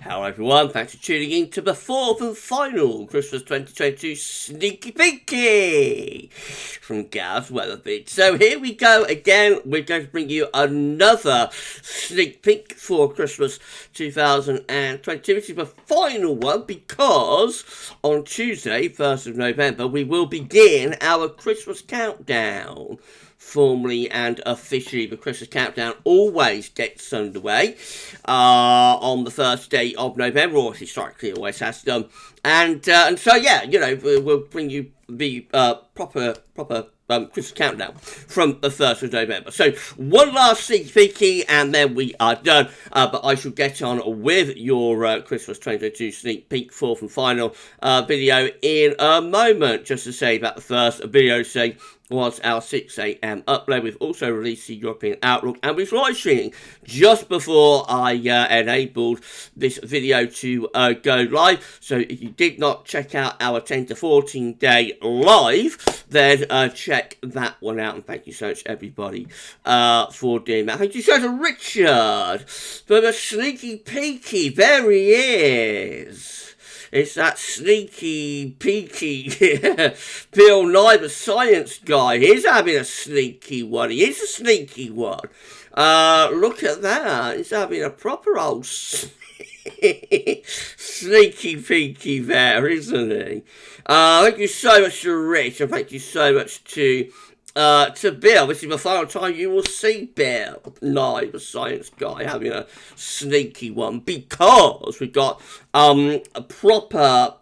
Hello everyone, thanks for tuning in to the fourth and final Christmas 2022 Sneaky Peeky from Gav's Weather Vid. So here we go again, we're going to bring you another sneak peek for Christmas 2022, which is the final one because on Tuesday, 1st of November, we will begin our Christmas countdown. Formally and officially, the Christmas countdown always gets underway on the first day of November, or historically always has done. And so, yeah, you know, we'll bring you the proper Christmas countdown from the 1st of November. So, one last sneaky peeky, and then we are done. But I shall get on with your Christmas 2022 sneak peek, fourth and final video in a moment. Just to say that the first video, was our 6 a.m. upload. We've also released the European Outlook, and we've live streaming just before I enabled this video to go live. So if you did not check out our 10 to 14 day live, then check that one out. And thank you so much, everybody, for doing that. Thank you so much, Richard, for the sneaky peeky. There he is. It's that sneaky, peeky Bill Nye, the science guy. He's having a sneaky one. He is a sneaky one. Look at that. He's having a proper old sneaky peeky there, isn't he? Thank you so much to Rich, and thank you so much to Bill. This is the final time you will see Bill Nye, the science guy, having a sneaky one, because we got a proper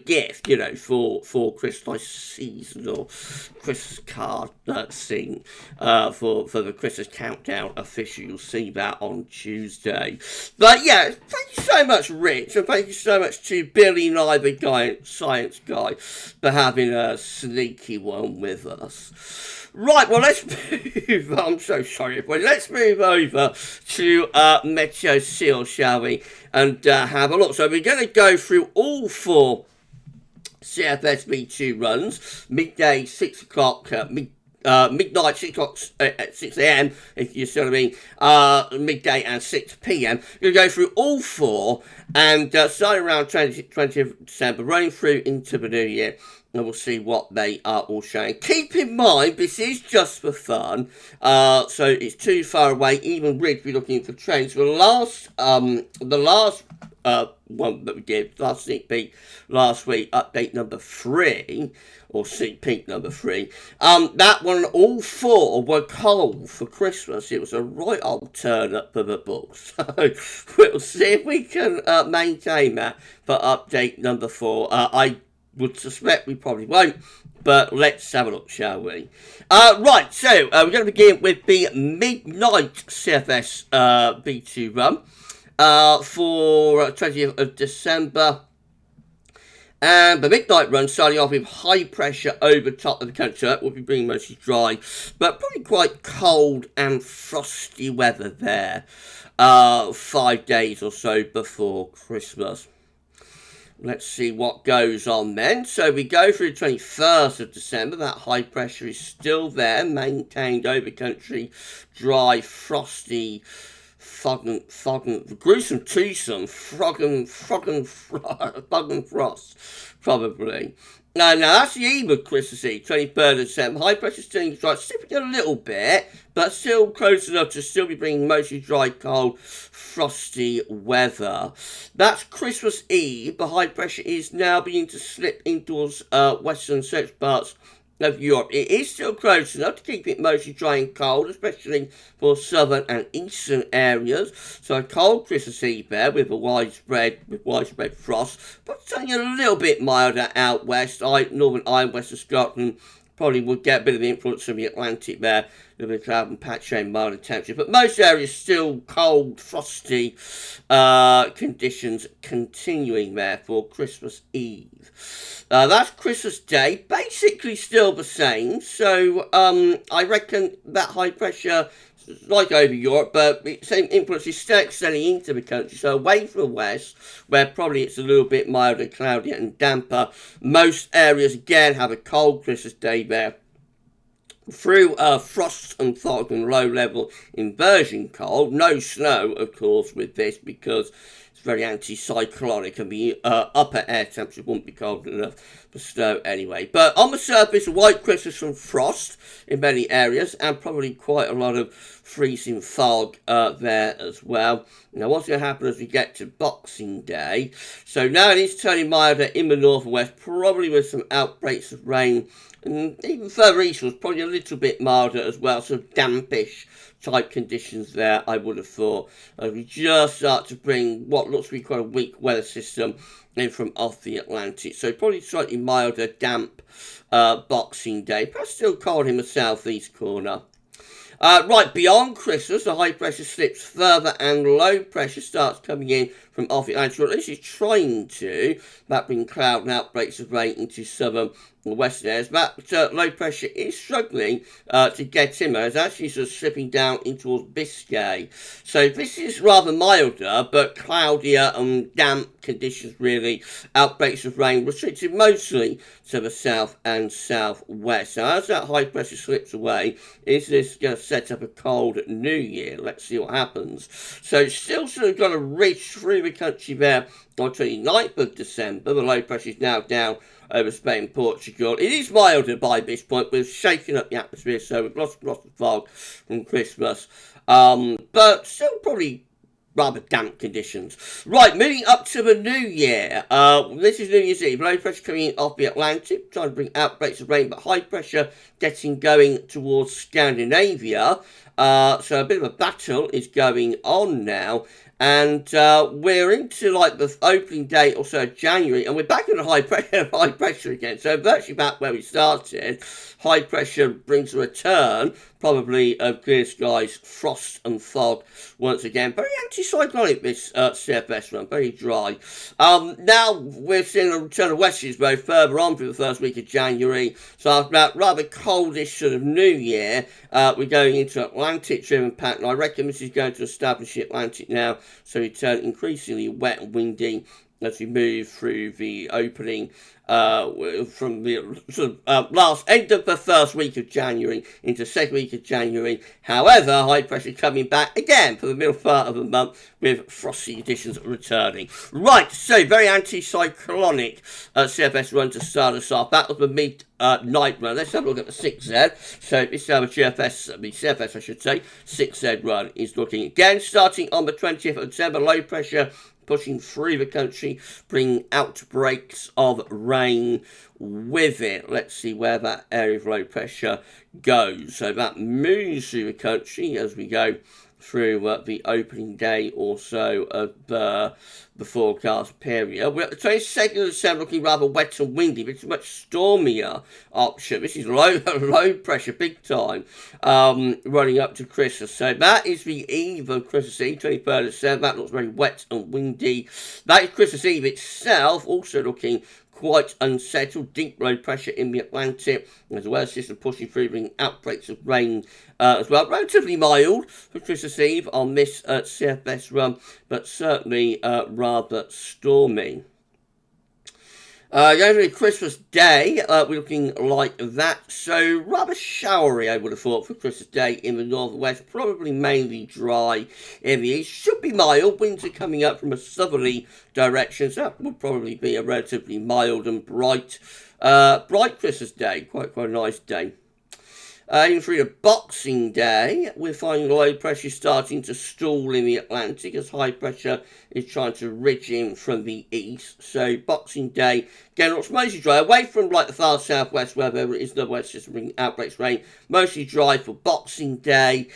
gift, you know, for Christmas seasonal Christmas card thing for the Christmas countdown official. You'll see that on Tuesday. But yeah, thank you so much, Rich, and thank you so much to Billy Nye, the guy, science guy, for having a sneaky one with us. Right, well, let's move. I'm so sorry, everybody. Let's move over to Meteo Seal, shall we? And have a look. So we're going to go through all four CFS V2 runs. Midday, 6 o'clock, midnight, 6 o'clock, 6 a.m, if you see what I mean, midday and 6 p.m. We're going to go through all four, and starting around 20th of December, running through into the new year, and we'll see what they are all showing. Keep in mind, this is just for fun, so it's too far away. Even Ridge be looking for trends. The last one that we did, last sneak peek last week, update number 3, or sneak peek number 3, that one, all four were cold for Christmas. It was a right old turn up for the books. So we'll see if we can maintain that for update number 4. I would suspect we probably won't, but let's have a look, shall we? Right, so we're going to begin with the midnight CFS B2 run for 20th of December. And the midnight run starting off with high pressure over top of the country. That will be bringing mostly dry, but probably quite cold and frosty weather there 5 days or so before Christmas. Let's see what goes on then. So we go through the 21st of December. That high pressure is still there, maintained over country, dry, frosty, gruesome twosome, frog and frost, probably. Now that's the eve of Christmas Eve, 23rd of December. High pressure still dry, slipping a little bit, but still close enough to still be bringing mostly dry, cold, frosty weather. That's Christmas Eve. The high pressure is now beginning to slip into western central parts of Europe. It is still close enough to keep it mostly dry and cold, especially for southern and eastern areas. So a cold Christmas Eve there with widespread frost, but something a little bit milder out west. Northern Ireland, western Scotland probably would get a bit of the influence from the Atlantic there. A little bit of cloud and patch and milder temperature, but most areas still cold, frosty conditions continuing there for Christmas Eve. That's Christmas Day, basically still the same. So I reckon that high pressure, like over Europe, but the same influence is still extending into the country. So away from the west, where probably it's a little bit milder, cloudier and damper. Most areas again have a cold Christmas Day there. through frost and fog and low-level inversion cold. No snow, of course, with this because it's very anticyclonic and the upper air temperature wouldn't be cold enough for snow anyway. But on the surface, white crystals from frost in many areas and probably quite a lot of freezing fog there as well. Now, what's going to happen as we get to Boxing Day? So now it is turning milder in the north and west, probably with some outbreaks of rain. And even further east was probably a little bit milder as well, so dampish type conditions there, I would have thought. We just start to bring what looks to be quite a weak weather system in from off the Atlantic. So probably slightly milder, damp Boxing Day, perhaps still cold in the southeast corner. Right, beyond Christmas, the high pressure slips further and low pressure starts coming in from off the Atlantic. Well, at least it's trying to. That bring cloud and outbreaks of rain into southern and western areas. That low pressure is struggling to get in there. It's actually sort of slipping down in towards Biscay. So this is rather milder, but cloudier and damp conditions really. Outbreaks of rain restricted mostly to the south and southwest. So as that high pressure slips away, is this going to set up a cold New Year? Let's see what happens. So it's still sort of got to reach through the country there on 29th of December. The low pressure is now down over Spain and Portugal. It is milder by this point. We're shaking up the atmosphere, so we've lost of fog from Christmas. But still probably rather damp conditions. Right, moving up to the New Year. This is New Year's Eve. Low pressure coming in off the Atlantic, trying to bring outbreaks of rain, but high pressure getting going towards Scandinavia. So a bit of a battle is going on now. And we're into like the opening date or so of January, and we're back in the high pressure again. So virtually back where we started. High pressure brings a return, probably of clear skies, frost and fog once again. Very anticyclonic this CFS run, very dry. Now we're seeing a return of westerlies very further on through the first week of January. So after that rather coldish sort of New Year, we're going into Atlantic-driven pattern. I reckon this is going to establish the Atlantic now, so we turn increasingly wet and windy as we move through the opening from the sort of last end of the first week of January into second week of January. However, high pressure coming back again for the middle part of the month with frosty conditions returning. Right, so very anticyclonic CFS run to start us off. That was the midnight run. Let's have a look at the 6Z. So this is how the CFS I should say, 6Z run is looking again. Starting on the 20th of December, low pressure pushing through the country, bringing outbreaks of rain with it. Let's see where that area of low pressure goes. So that moves through the country as we go through the opening day or so of the forecast period. We're at the 22nd of December, looking rather wet and windy, but it's a much stormier option. This is low pressure, big time, running up to Christmas. So that is the eve of Christmas Eve, 23rd of December. That looks very wet and windy. That is Christmas Eve itself, also looking quite unsettled, deep low pressure in the Atlantic, as well as system pushing through, bringing outbreaks of rain as well. Relatively mild for Christmas Eve on this CFS run, but certainly rather stormy. Going to Christmas Day, we're looking like that. So rather showery, I would have thought, for Christmas Day in the northwest. Probably mainly dry in the east. Should be mild. Winds are coming up from a southerly direction, so that would probably be a relatively mild and bright Christmas Day. Quite a nice day. Even through the Boxing Day, we're finding low pressure starting to stall in the Atlantic as high pressure is trying to ridge in from the east. So Boxing Day, again, looks mostly dry, away from like the far southwest where there is no west system bringing outbreaks of rain. Mostly dry for Boxing Day.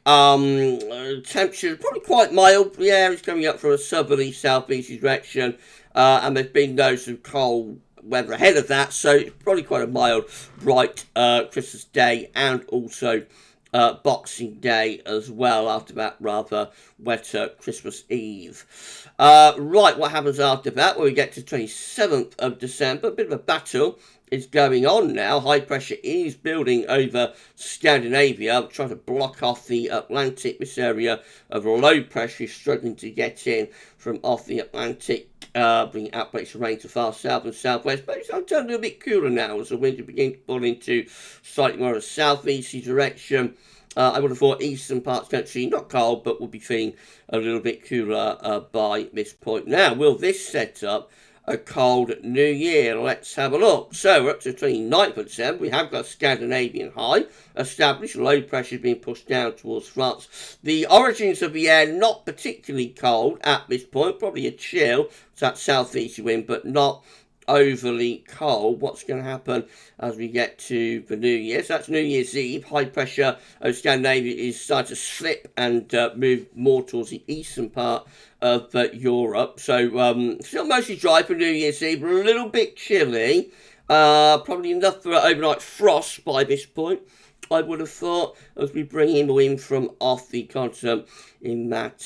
Temperature probably quite mild. The air is coming up from a southerly southeast direction, and there's been no sort of cold weather ahead of that, so it's probably quite a mild, bright Christmas Day and also Boxing Day as well after that rather wetter Christmas Eve. Right, what happens after that? Well, we get to 27th of December, a bit of a battle is going on now. High pressure is building over Scandinavia, trying to block off the Atlantic. This area of low pressure is struggling to get in from off the Atlantic bringing outbreaks of rain to far south and southwest, but it's turning a little bit cooler now as the winds begin to pull into slightly more of a southeasterly direction. I would have thought eastern parts of the country, not cold, but will be feeling a little bit cooler by this point. Now, will this set up a cold new year? Let's have a look. So we're up to the 29th of December. We have got a Scandinavian high established. Low pressure being pushed down towards France. The origins of the air not particularly cold at this point. Probably a chill. It's that southeast wind, but not overly cold. What's going to happen as we get to the New Year? So that's New Year's Eve. High pressure over Scandinavia is starting to slip and move more towards the eastern part of Europe. So still mostly dry for New Year's Eve, but a little bit chilly. Probably enough for overnight frost by this point, I would have thought, as we bring in wind from off the continent in that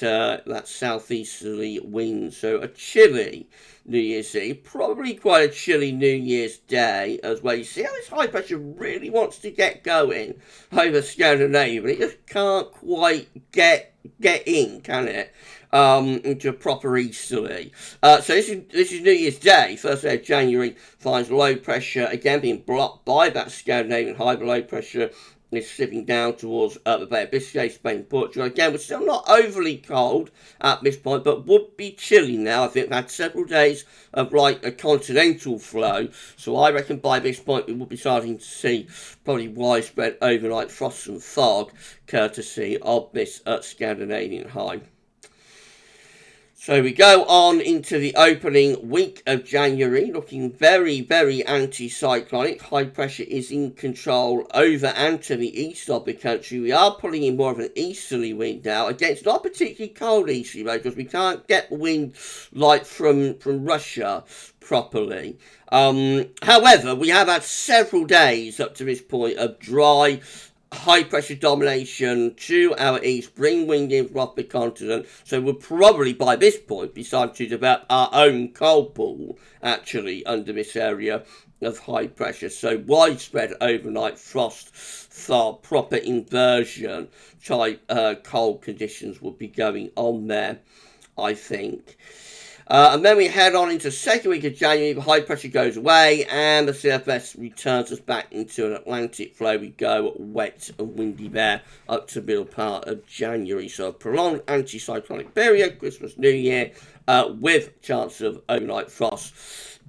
southeasterly wind. So a chilly New Year's Eve, probably quite a chilly New Year's Day as well. You see how this high pressure really wants to get going over Scandinavia, but it just can't quite get in, can it? Into a proper easterly. So this is New Year's Day, first day of January, finds low pressure again being blocked by that Scandinavian high. The low pressure is slipping down towards the Bay of Biscay, Spain, Portugal. Again, we're still not overly cold at this point, but would be chilly now. I think we've had several days of like a continental flow, so I reckon by this point we will be starting to see probably widespread overnight frost and fog, courtesy of this Scandinavian high. So we go on into the opening week of January, looking very, very anticyclonic. High pressure is in control over and to the east of the country. We are pulling in more of an easterly wind now. Again, it's not particularly cold easterly, right, because we can't get wind like from Russia properly. However, we have had several days up to this point of dry, high pressure domination to our east, bring wind in from off the continent, so we'll probably by this point be starting to develop our own cold pool actually under this area of high pressure. So widespread overnight frost, thaw, proper inversion type cold conditions will be going on there, I think. And then we head on into the second week of January. The high pressure goes away and the CFS returns us back into an Atlantic flow. We go wet and windy there up to the middle part of January. So a prolonged anticyclonic period, Christmas, New Year, with chance of overnight frost.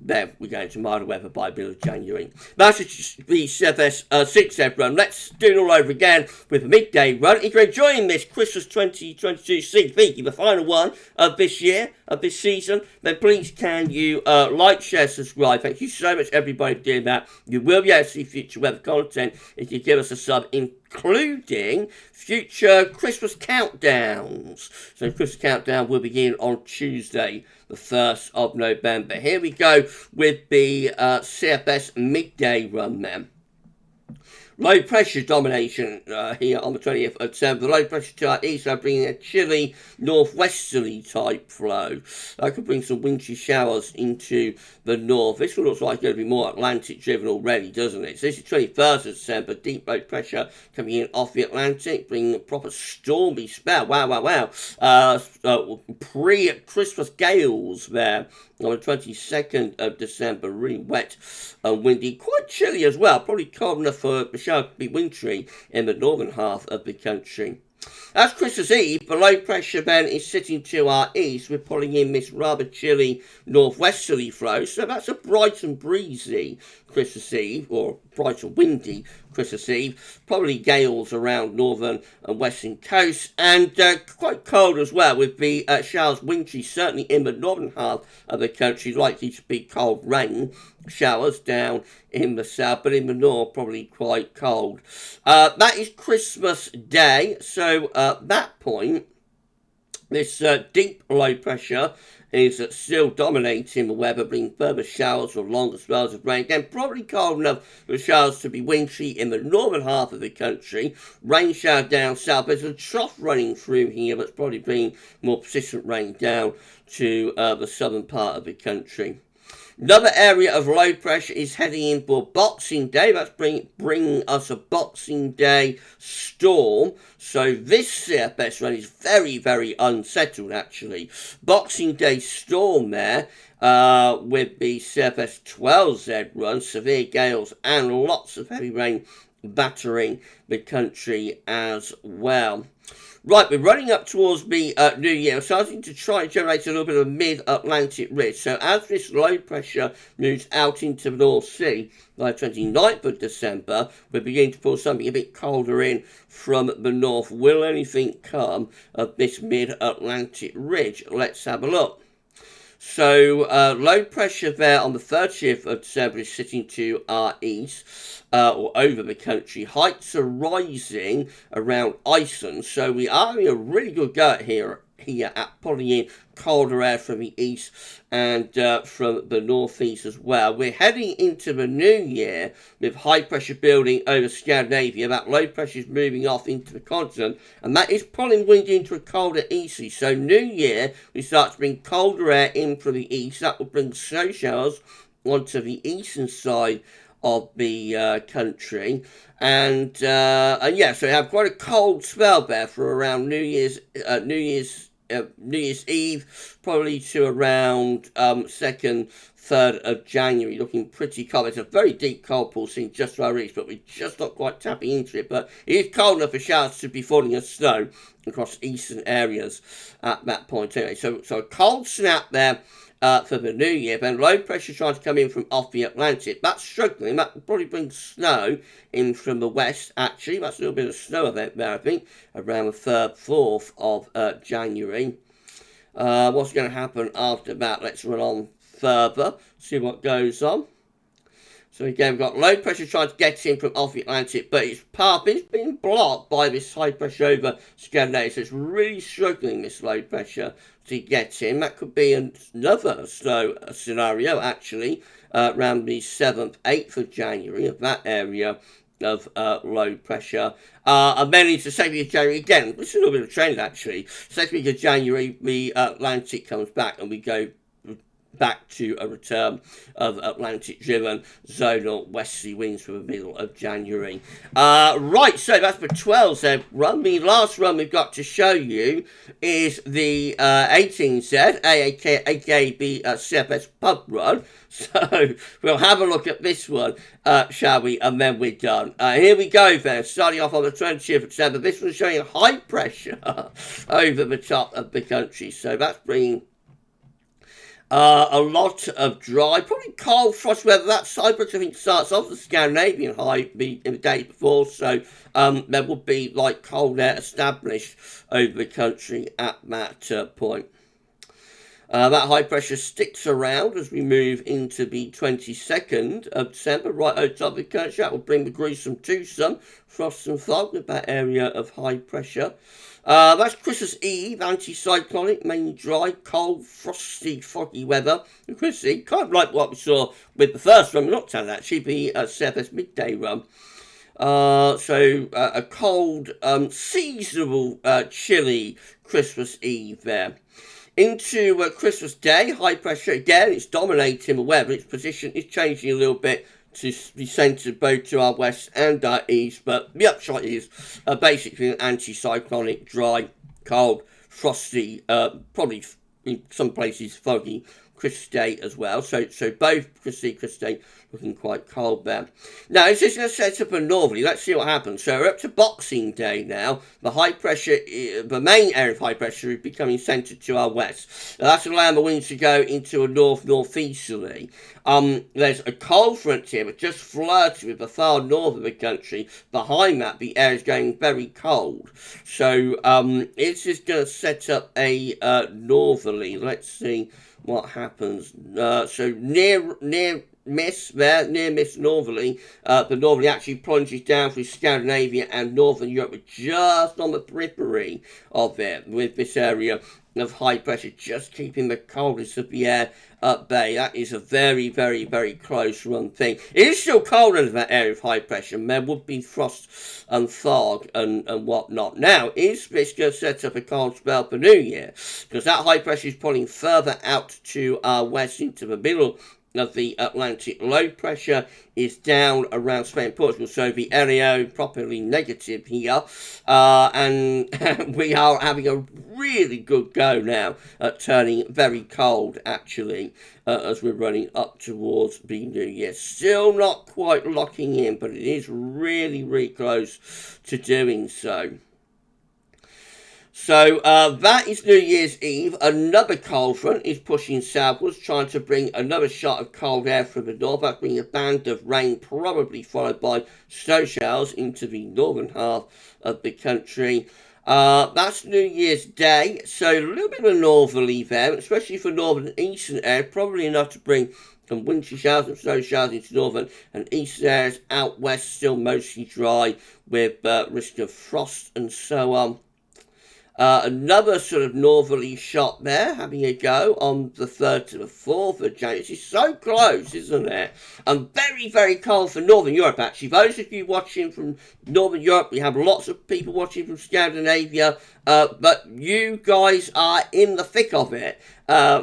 Then we go into milder weather by the middle of January. That's the CFS 6th run. Let's do it all over again with a midday run. If you're enjoying this Christmas 2022 Sneaky Peeky, the final one of this year, of this season, then please can you like, share, subscribe. Thank you so much everybody for doing that. You will be able to see future weather content if you give us a sub, including future Christmas countdowns. So Christmas countdown will begin on Tuesday, the 1st of November. Here we go with the CFS midday run then. Low pressure domination here on the 20th of December. The low pressure to our east are bringing a chilly northwesterly type flow. That could bring some wintry showers into the north. This one looks like it's going to be more Atlantic driven already, doesn't it? So this is 21st of December. Deep low pressure coming in off the Atlantic, bringing a proper stormy spell. Wow. Pre-Christmas gales there on the 22nd of December. Really wet and windy. Quite chilly as well. Probably cold enough for the shower to be wintry in the northern half of the country. As Christmas Eve, the low pressure then is sitting to our east. We're pulling in this rather chilly northwesterly flow. So that's a bright and breezy Christmas Eve, or bright and windy Christmas Eve. Probably gales around northern and western coasts, and quite cold as well, with the showers wintry, certainly in the northern half of the country, likely to be cold rain showers down in the south, but in the north probably quite cold. That is Christmas Day, so at that point this deep low pressure is still dominating the weather, bringing further showers or longer spells of rain. Again, probably cold enough for showers to be wintry in the northern half of the country. Rain shower down south. There's a trough running through here that's probably bringing more persistent rain down to the southern part of the country. Another area of low pressure is heading in for Boxing Day. That's bringing us a Boxing Day storm. So this CFS run is very, very unsettled, actually. Boxing Day storm there with the CFS 12Z run, severe gales and lots of heavy rain battering the country as well. Right, we're running up towards the new year. We're starting to try and generate a little bit of a mid-Atlantic ridge. So as this low pressure moves out into the North Sea by 29th of December, we're beginning to pull something a bit colder in from the north. Will anything come of this mid-Atlantic ridge? Let's have a look. So low pressure there on the 30th of December is sitting to our east or over the country. Heights are rising around Iceland, so we are having a really good go at here at pulling in colder air from the east and from the northeast as well. We're heading into the new year with high pressure building over Scandinavia. That low pressure is moving off into the continent, and that is pulling wind into a colder easterly. So new year, we start to bring colder air in from the east. That will bring snow showers onto the eastern side of the country, and yeah, so we have quite a cold spell there for around New Year's Eve, probably to around 2nd, 3rd of January, looking pretty cold. It's a very deep cold pool seen just to our east, but we're just not quite tapping into it. But it is cold enough for showers to be falling as snow across eastern areas at that point anyway. So a cold snap there for the new year. Then low pressure trying to come in from off the Atlantic. That's struggling. That will probably bring snow in from the west, actually. That's a little bit of snow event there, I think, around the 3rd, 4th of January. What's going to happen after that? Let's run on further, see what goes on. So again, we've got low pressure trying to get in from off the Atlantic, but its path is being blocked by this high pressure over Scandinavia. So it's really struggling, this low pressure, to get in. That could be another snow scenario, actually, around the 7th, 8th of January, of that area of low pressure. And then into 2nd week of January, again, this is a little bit of a trend, actually. 2nd week of January, the Atlantic comes back and we go back to a return of Atlantic-driven zonal westerly winds for the middle of January. Right, so that's the 12Z run. The last run we've got to show you is the 18Z, aka the CFS pub run. So we'll have a look at this one, shall we? And then we're done. Here we go then, starting off on the 20th of December. This one's showing high pressure over the top of the country. So that's bringing a lot of dry, probably cold frost weather. That Cyprus, I think, starts off the Scandinavian high in the day before, so there will be like cold air established over the country at that point. That high pressure sticks around as we move into the 22nd of December, right over top of the country. That will bring the gruesome twosome, frost and fog with that area of high pressure. That's Christmas Eve, anticyclonic, mainly dry, cold, frosty, foggy weather. And Christmas Eve, kind of like what we saw with the first run, not telling actually, the CFS midday run. So a cold, seasonable, chilly Christmas Eve there. Into Christmas Day, high pressure again, it's dominating the weather. Its position is changing a little bit to be centred both to our west and our east, but the upshot is basically an anticyclonic, dry, cold, frosty, probably in some places foggy Christmas Day as well. So both Christmas Day looking quite cold there. Now, it's just going to set up a northerly. Let's see what happens. So we're up to Boxing Day now. The high pressure, the main area of high pressure is becoming centred to our west. Now, that's allowing the winds to go into a north-northeasterly. There's a cold front here, but just flirting with the far north of the country. Behind that, the air is going very cold. So it's just going to set up a northerly. Let's see what happens. So near miss northerly. The northerly actually plunges down through Scandinavia and northern Europe. We're just on the periphery of it with this area of high pressure, just keeping the coldness of the air at bay. That is a very, very, very close run thing. It is still cold under that area of high pressure, and there would be frost and fog and whatnot. Now, is this going to set up a cold spell for New Year? Because that high pressure is pulling further out to our west into the middle of the Atlantic. Low pressure is down around Spain and Portugal, so the LEO properly negative here, and we are having a really good go now at turning very cold, actually, as we're running up towards the new year. Still not quite locking in, but it is really, really close to doing so. So that is New Year's Eve. Another cold front is pushing southwards, trying to bring another shot of cold air from the north. That's bringing a band of rain, probably followed by snow showers into the northern half of the country. That's New Year's Day, so a little bit of a northerly there, especially for northern and eastern air, probably enough to bring some wintry showers and snow showers into northern and eastern areas. Out west, still mostly dry with risk of frost and so on. Another sort of northerly shot there, having a go on the 3rd to the 4th of January. It's so close, isn't it? And very, very cold for Northern Europe, actually. Those of you watching from Northern Europe, we have lots of people watching from Scandinavia, but you guys are in the thick of it.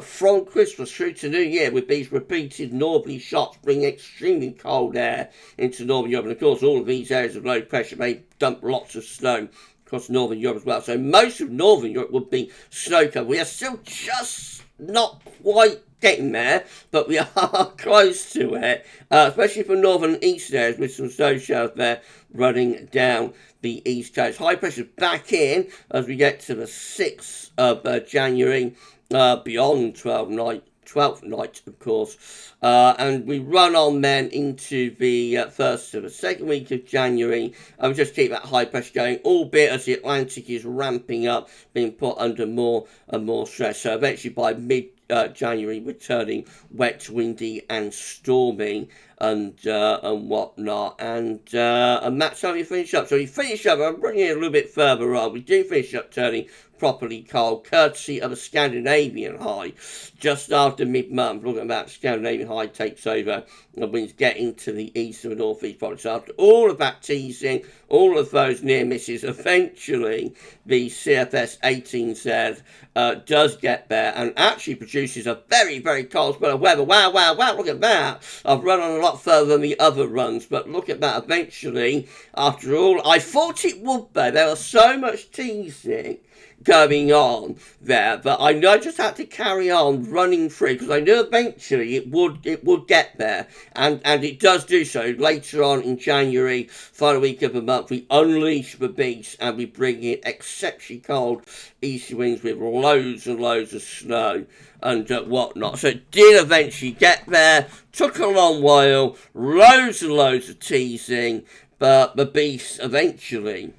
From Christmas through to New Year, with these repeated northerly shots bringing extremely cold air into Northern Europe. And of course, all of these areas of low pressure may dump lots of snow across Northern Europe as well. So most of Northern Europe would be snow covered. We are still just not quite getting there, but we are close to it, especially for northern and eastern areas with some snow showers there running down the east coast. High pressure back in as we get to the 6th of January, beyond 12th night, of course, and we run on then into the first to the second week of January, and we just keep that high pressure going, albeit as the Atlantic is ramping up, being put under more and more stress. So eventually by mid-January, we're turning wet, windy and stormy and whatnot, and that's how we finish up. So we finish up, I'm bringing it a little bit further on, we do finish up turning properly cold, courtesy of a Scandinavian high just after mid-month. Looking at that, Scandinavian high takes over and winds getting to the east of the northeast probably. So after all of that teasing, all of those near misses, eventually the CFS 18Z does get there and actually produces a very, very cold spell of weather. Wow, wow, wow, look at that. I've run on a lot further than the other runs, but look at that. Eventually, after all, I thought it would be. There was so much teasing going on there, but I know I just had to carry on running through because I knew eventually it would get there, and it does do so. Later on in January, final week of the month, we unleash the beast and we bring in exceptionally cold easy winds with loads and loads of snow and whatnot. So it did eventually get there, took a long while, loads and loads of teasing, but the beast eventually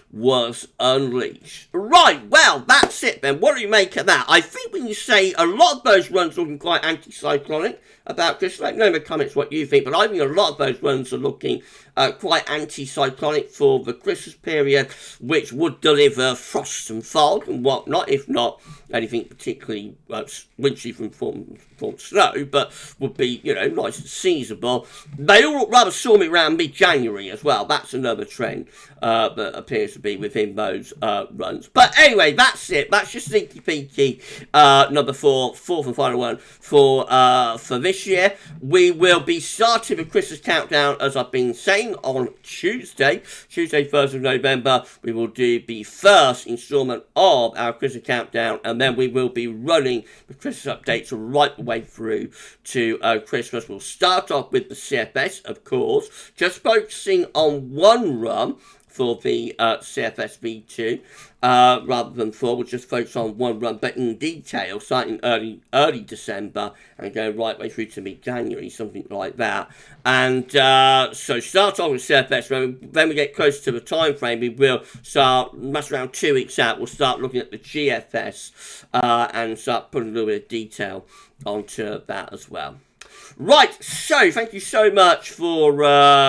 was unleashed. Right, well, that's it then. What do you make of that? I think when you say a lot of those runs are looking quite anti-cyclonic about Christmas, let me know in the comments what you think, but I think a lot of those runs are looking quite anti-cyclonic for the Christmas period, which would deliver frost and fog and whatnot, if not anything particularly wintry from snow, but would be, you know, nice and seasonable. They all look rather stormy around mid-January as well. That's another trend that appears to be within those runs. But anyway, that's it. That's your sneaky peeky number 4, fourth and final one for this year. We will be starting the Christmas countdown, as I've been saying, on Tuesday, 1st of November. We will do the first installment of our Christmas countdown, and then we will be running the Christmas updates right the way through to Christmas. We'll start off with the CFS, of course, just focusing on one run for the CFS V2 rather than 4. We'll just focus on one run, but in detail, starting early December and going right way through to mid-January, something like that. And so start off with CFS. Then we get close to the time frame, we will start, much around 2 weeks out, we'll start looking at the GFS and start putting a little bit of detail onto that as well. Right, so thank you so much for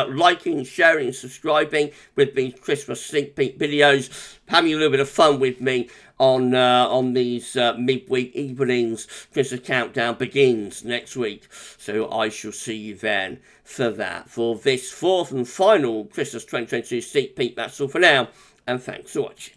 liking, sharing and subscribing with these Christmas sneak peek videos, having a little bit of fun with me on these midweek evenings. Christmas countdown begins next week, so I shall see you then for that. For this 4th and final Christmas 2022 sneak peek, that's all for now, and thanks for watching.